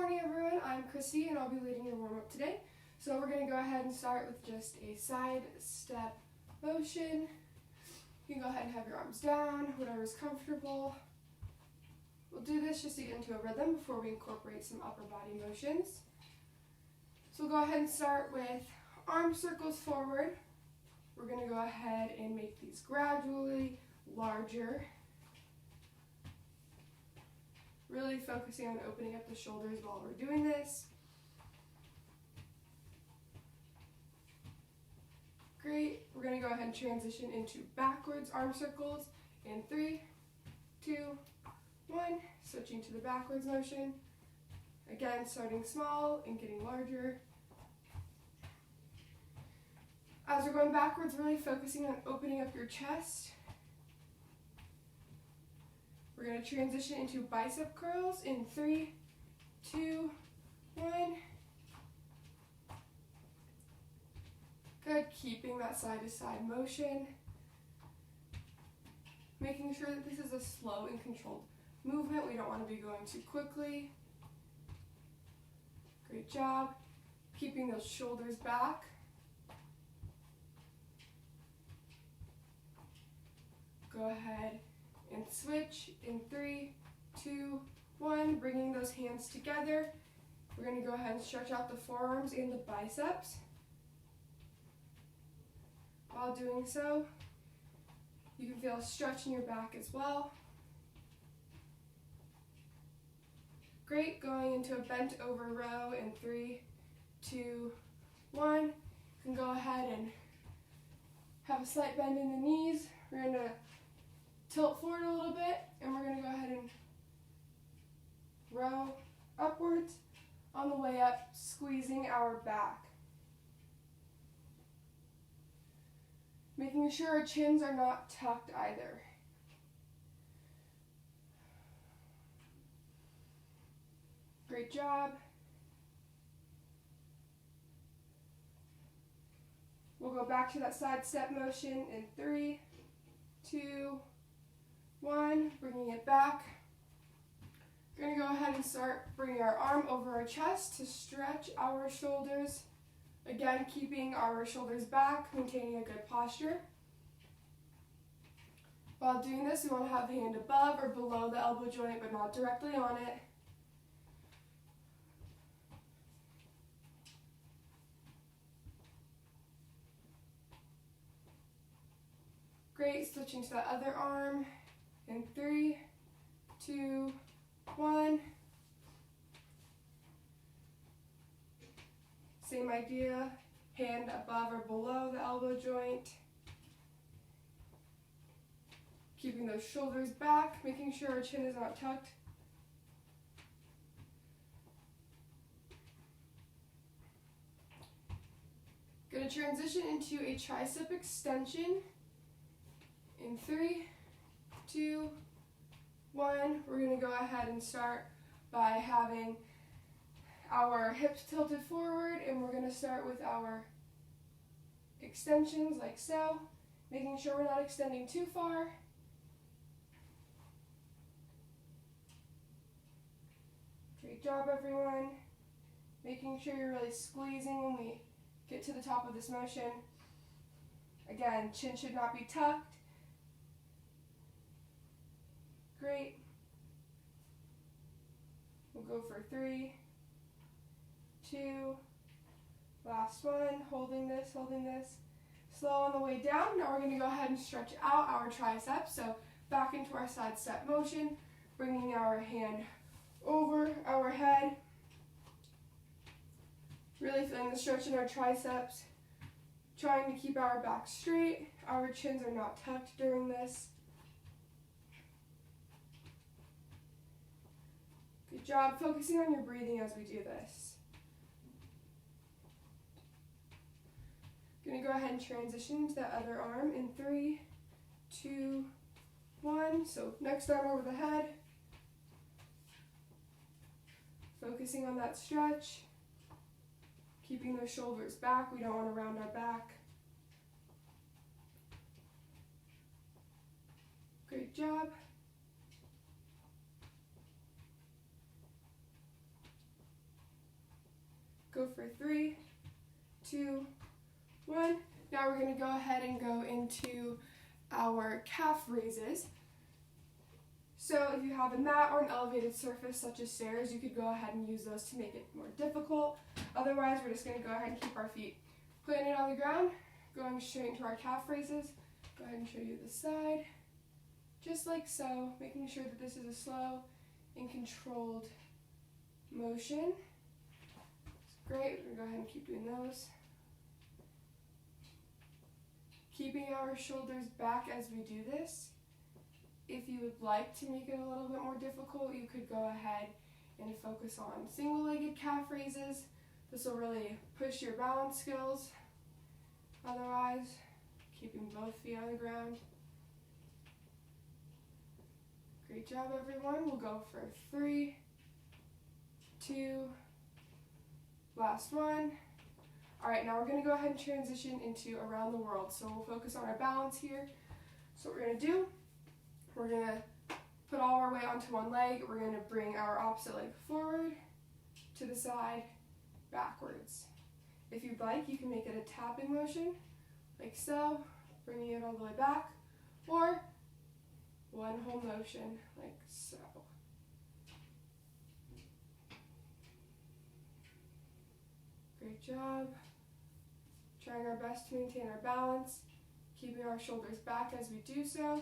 morning everyone, I'm Kristy and I'll be leading your warm-up today. So we're going to go ahead and start with just a side step motion. You can go ahead and have your arms down, whatever's comfortable. We'll do this just to get into a rhythm before we incorporate some upper body motions. So we'll go ahead and start with arm circles forward. We're going to go ahead and make these gradually larger. Really focusing on opening up the shoulders while we're doing this. Great. We're going to go ahead and transition into backwards arm circles in 3, 2, 1. Switching to the backwards motion. Again, starting small and getting larger. As we're going backwards, really focusing on opening up your chest. We're going to transition into bicep curls in 3, 2, 1. Good, keeping that side to side motion. Making sure that this is a slow and controlled movement. We don't want to be going too quickly. Great job. Keeping those shoulders back. Go ahead and switch in 3, 2, 1, bringing those hands together. We're going to go ahead and stretch out the forearms and the biceps. While doing so, you can feel a stretch in your back as well. Great, going into a bent over row in 3, 2, 1. You can go ahead and have a slight bend in the knees. We're going to tilt forward a little bit, and we're going to go ahead and row upwards. On the way up, squeezing our back. Making sure our chins are not tucked either. Great job. We'll go back to that side step motion in 3, 2, 1, bringing it back. We're going to go ahead and start bringing our arm over our chest to stretch our shoulders. Again, keeping our shoulders back, maintaining a good posture. While doing this, we want to have the hand above or below the elbow joint, but not directly on it. Great, switching to the other arm in 3, 2, 1. Same idea, hand above or below the elbow joint. Keeping those shoulders back, making sure our chin is not tucked. Going to transition into a tricep extension. In 3, 2, 1, we're going to go ahead and start by having our hips tilted forward, and we're going to start with our extensions like so, making sure we're not extending too far. Great job, everyone. Making sure you're really squeezing when we get to the top of this motion. Again, chin should not be tucked. Great. We'll go for 3, 2, last one, holding this. Slow on the way down. Now we're going to go ahead and stretch out our triceps. So back into our side step motion, bringing our hand over our head. Really feeling the stretch in our triceps. Trying to keep our back straight. Our chins are not tucked during this. Good job. Focusing on your breathing as we do this. Going to go ahead and transition to the other arm in 3, 2, 1. So next arm over the head. Focusing on that stretch. Keeping those shoulders back. We don't want to round our back. Great job. Go for 3, 2, 1. Now we're going to go ahead and go into our calf raises. So if you have a mat or an elevated surface such as stairs, you could go ahead and use those to make it more difficult. Otherwise, we're just going to go ahead and keep our feet planted on the ground, going straight into our calf raises. Go ahead and show you the side, just like so, making sure that this is a slow and controlled motion. Great, we're going to go ahead and keep doing those. Keeping our shoulders back as we do this. If you would like to make it a little bit more difficult, you could go ahead and focus on single-legged calf raises. This will really push your balance skills. Otherwise, keeping both feet on the ground. Great job, everyone. We'll go for 3, 2, last one. All right, now we're going to go ahead and transition into around the world. So we'll focus on our balance here. So what we're going to do, we're going to put all our weight onto one leg. We're going to bring our opposite leg forward, to the side, backwards. If you'd like, you can make it a tapping motion, like so, bringing it all the way back, or one whole motion, like so. Great job. Trying our best to maintain our balance, keeping our shoulders back as we do so.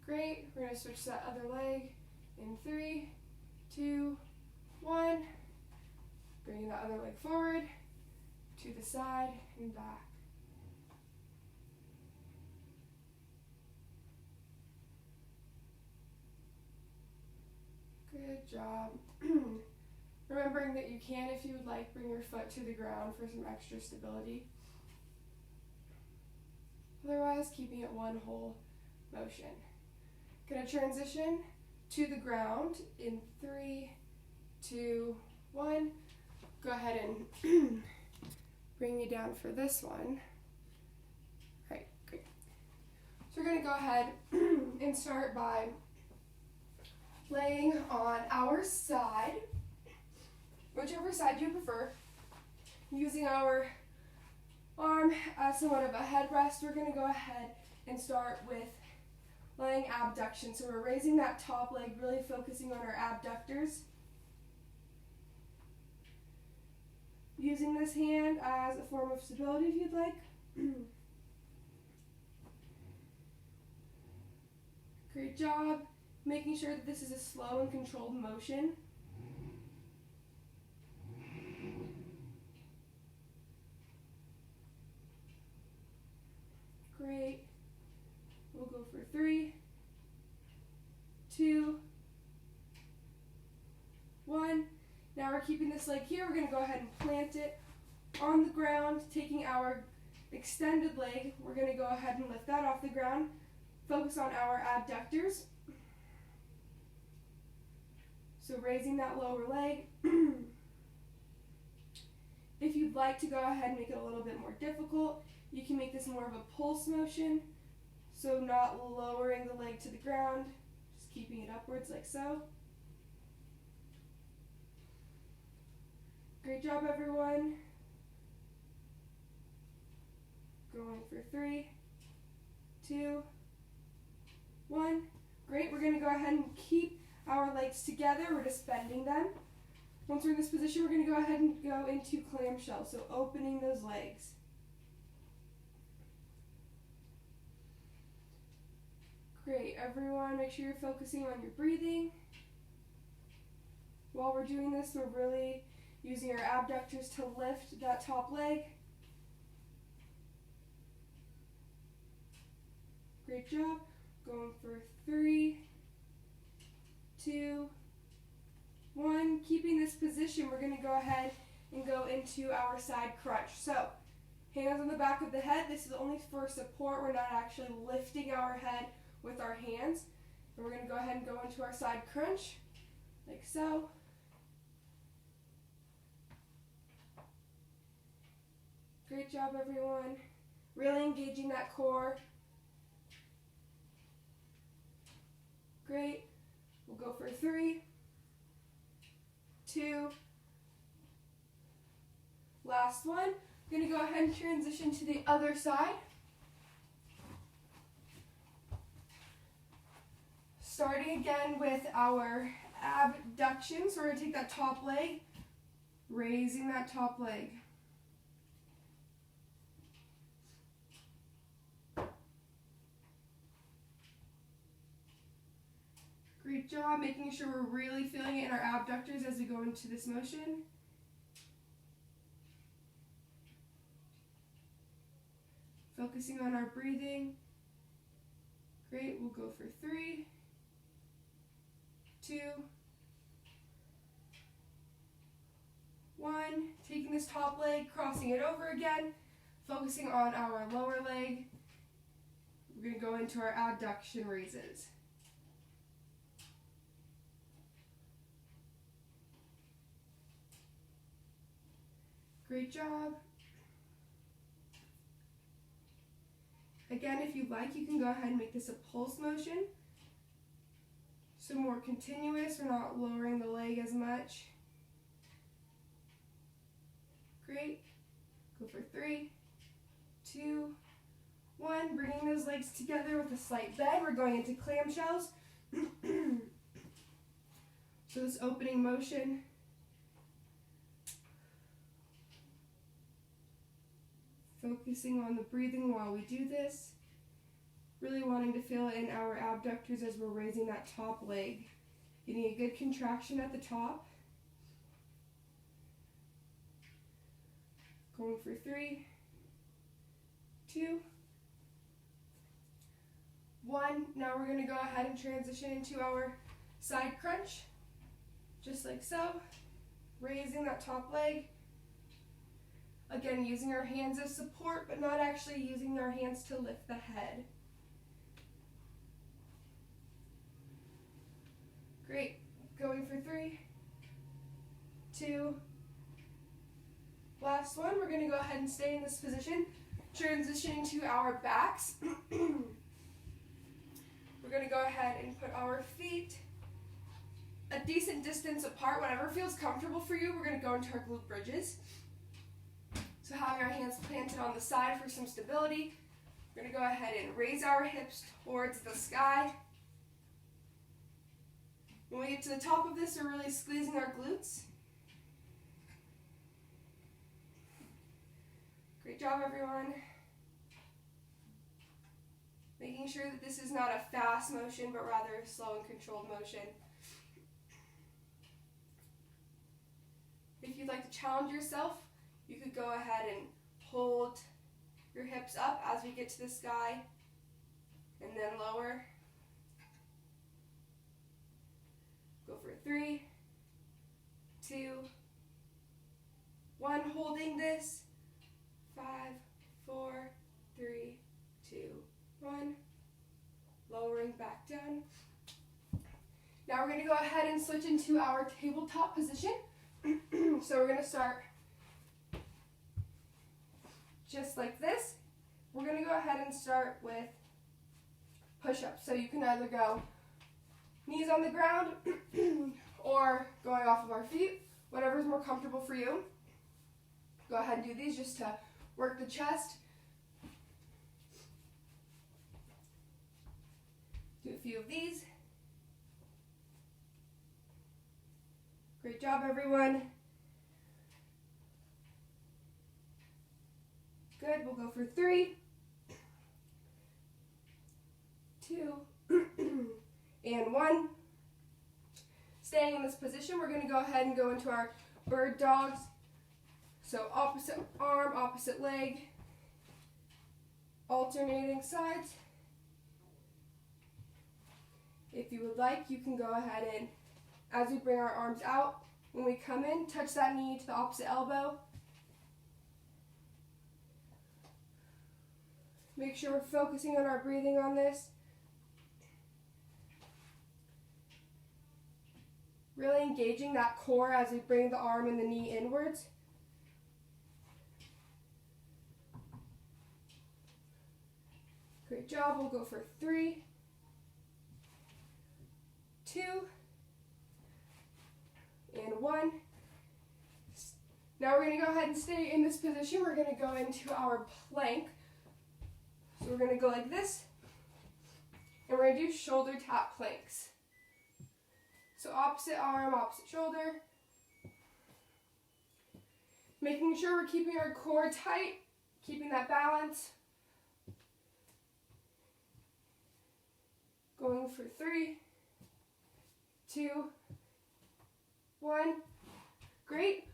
Great. We're going to switch to that other leg in 3, 2, 1. Bringing that other leg forward, to the side, and back. Good job. Remembering that you can, if you would like, bring your foot to the ground for some extra stability. Otherwise, keeping it one whole motion. Going to transition to the ground in 3, 2, 1. Go ahead and bring me down for this one. All right, great. So we're going to go ahead and start by laying on our side, whichever side you prefer. Using our arm as somewhat of a headrest, we're going to go ahead and start with laying abduction. So we're raising that top leg, really focusing on our abductors. Using this hand as a form of stability if you'd like. Great job. Making sure that this is a slow and controlled motion. Great. We'll go for 3, 2, 1. Now we're keeping this leg here. We're going to go ahead and plant it on the ground, taking our extended leg. We're going to go ahead and lift that off the ground. Focus on our abductors. So raising that lower leg. If you'd like to go ahead and make it a little bit more difficult, you can make this more of a pulse motion. So not lowering the leg to the ground, just keeping it upwards like so. Great job, everyone. Going for 3, 2, 1. Great, we're going to go ahead and keep our legs together. We're just bending them. Once we're in this position, we're going to go ahead and go into clamshell, so opening those legs. Great, everyone, make sure you're focusing on your breathing. While we're doing this, we're really using our abductors to lift that top leg. Great job. Going for 3, 2, 1. Keeping this position, we're going to go ahead and go into our side crunch. So, hands on the back of the head. This is only for support. We're not actually lifting our head with our hands. And we're going to go ahead and go into our side crunch, like so. Great job, everyone. Really engaging that core. Great. We'll go for 3, 2. Last one. I'm going to go ahead and transition to the other side. Starting again with our abduction. So we're going to take that top leg, raising that top leg. Great job, making sure we're really feeling it in our abductors as we go into this motion. Focusing on our breathing. Great, we'll go for 3, 2, 1. Taking this top leg, crossing it over again, focusing on our lower leg. We're going to go into our abduction raises. Great job. Again, if you'd like, you can go ahead and make this a pulse motion. So more continuous, we're not lowering the leg as much. Great. Go for 3, 2, 1. Bringing those legs together with a slight bend. We're going into clamshells. So this opening motion. Focusing on the breathing while we do this. Really wanting to feel it in our abductors as we're raising that top leg. Getting a good contraction at the top. Going for 3, 2, 1. Now we're going to go ahead and transition into our side crunch. Just like so. Raising that top leg. Again, using our hands as support, but not actually using our hands to lift the head. Great. Going for 3, 2. Last one. We're going to go ahead and stay in this position. Transitioning to our backs. We're going to go ahead and put our feet a decent distance apart. Whatever feels comfortable for you, we're going to go into our glute bridges. So having our hands planted on the side for some stability. We're going to go ahead and raise our hips towards the sky. When we get to the top of this, we're really squeezing our glutes. Great job, everyone. Making sure that this is not a fast motion, but rather a slow and controlled motion. If you'd like to challenge yourself, you could go ahead and hold your hips up as we get to the sky, and then lower. Go for 3, 2, 1. Holding this. 5, 4, 3, 2, 1. Lowering back down. Now we're going to go ahead and switch into our tabletop position. So we're going to start just like this. We're going to go ahead and start with push-ups. So you can either go knees on the ground or going off of our feet, whatever is more comfortable for you. Go ahead and do these just to work the chest. Do a few of these. Great job, everyone. Good, we'll go for 3, 2, and 1. Staying in this position, we're going to go ahead and go into our bird dogs. So opposite arm, opposite leg, alternating sides. If you would like, you can go ahead and, as we bring our arms out, when we come in, touch that knee to the opposite elbow. Make sure we're focusing on our breathing on this. Really engaging that core as we bring the arm and the knee inwards. Great job. We'll go for 3, 2, and 1. 1. Now we're going to go ahead and stay in this position. We're going to go into our plank. So we're going to go like this, and we're going to do shoulder tap planks. So opposite arm, opposite shoulder. Making sure we're keeping our core tight, keeping that balance. Going for 3, 2, 1. Great.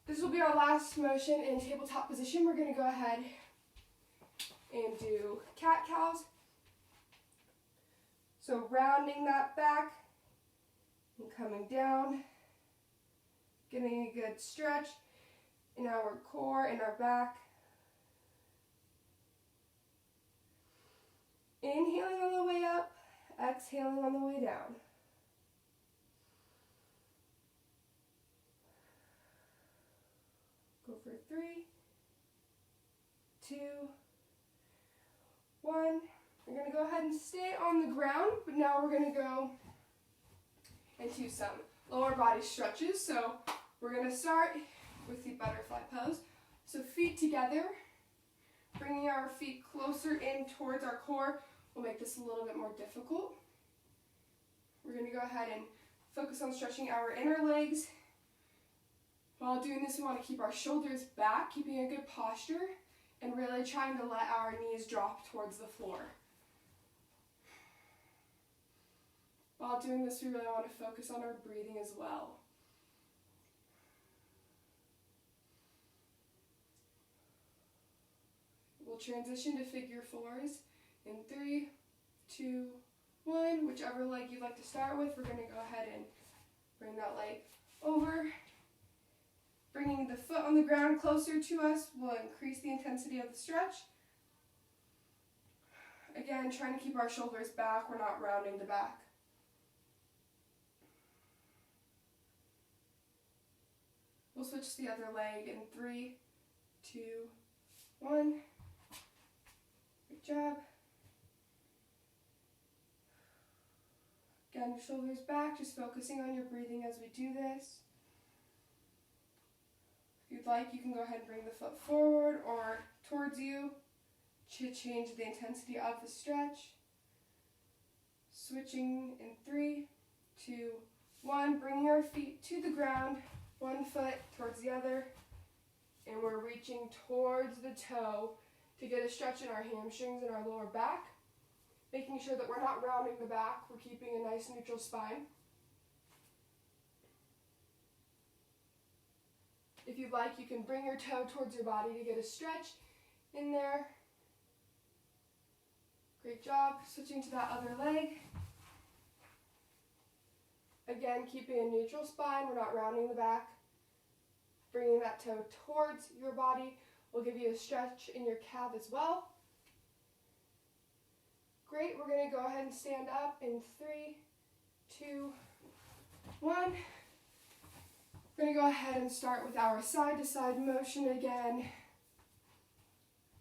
This will be our last motion in tabletop position. We're going to go ahead and do cat-cows. So rounding that back and coming down, getting a good stretch in our core and our back. Inhaling on the way up, exhaling on the way down. Go for 3, 2, 1. We're going to go ahead and stay on the ground, but now we're going to go into some lower body stretches. So we're going to start with the butterfly pose. So feet together, bringing our feet closer in towards our core will make this a little bit more difficult. We're going to go ahead and focus on stretching our inner legs. While doing this, we want to keep our shoulders back, keeping a good posture, and really trying to let our knees drop towards the floor. While doing this, we really want to focus on our breathing as well. We'll transition to figure fours in 3, 2, 1. Whichever leg you'd like to start with, we're going to go ahead and bring that leg over. Bringing the foot on the ground closer to us will increase the intensity of the stretch. Again, trying to keep our shoulders back. We're not rounding the back. We'll switch to the other leg in 3, 2, 1. Good job. Again, shoulders back, just focusing on your breathing as we do this. If you'd like, you can go ahead and bring the foot forward or towards you to change the intensity of the stretch. Switching in 3, 2, 1. Bringing our feet to the ground, one foot towards the other, and we're reaching towards the toe to get a stretch in our hamstrings and our lower back. Making sure that we're not rounding the back, we're keeping a nice neutral spine. If you'd like, you can bring your toe towards your body to get a stretch in there. Great job. Switching to that other leg. Again, keeping a neutral spine, we're not rounding the back. Bringing that toe towards your body will give you a stretch in your calf as well. Great, we're going to go ahead and stand up in 3, 2, 1. We're going to go ahead and start with our side-to-side motion again.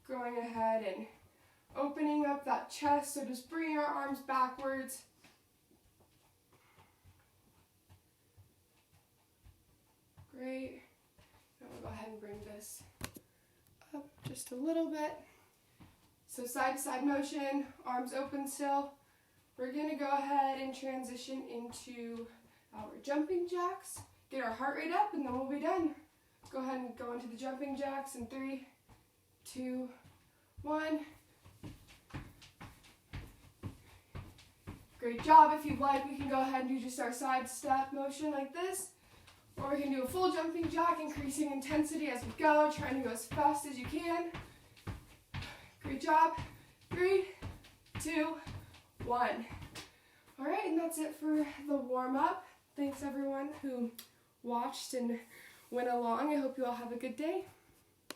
Going ahead and opening up that chest, so just bringing our arms backwards. Great. Now we'll go ahead and bring this up just a little bit. So side-to-side motion, arms open still. We're going to go ahead and transition into our jumping jacks. Get our heart rate up and then we'll be done. Go ahead and go into the jumping jacks in 3, 2, 1. Great job. If you'd like, we can go ahead and do just our side step motion like this. Or we can do a full jumping jack, increasing intensity as we go, trying to go as fast as you can. Great job. 3, 2, 1. All right, and that's it for the warm-up. Thanks everyone who watched and went along. I hope you all have a good day.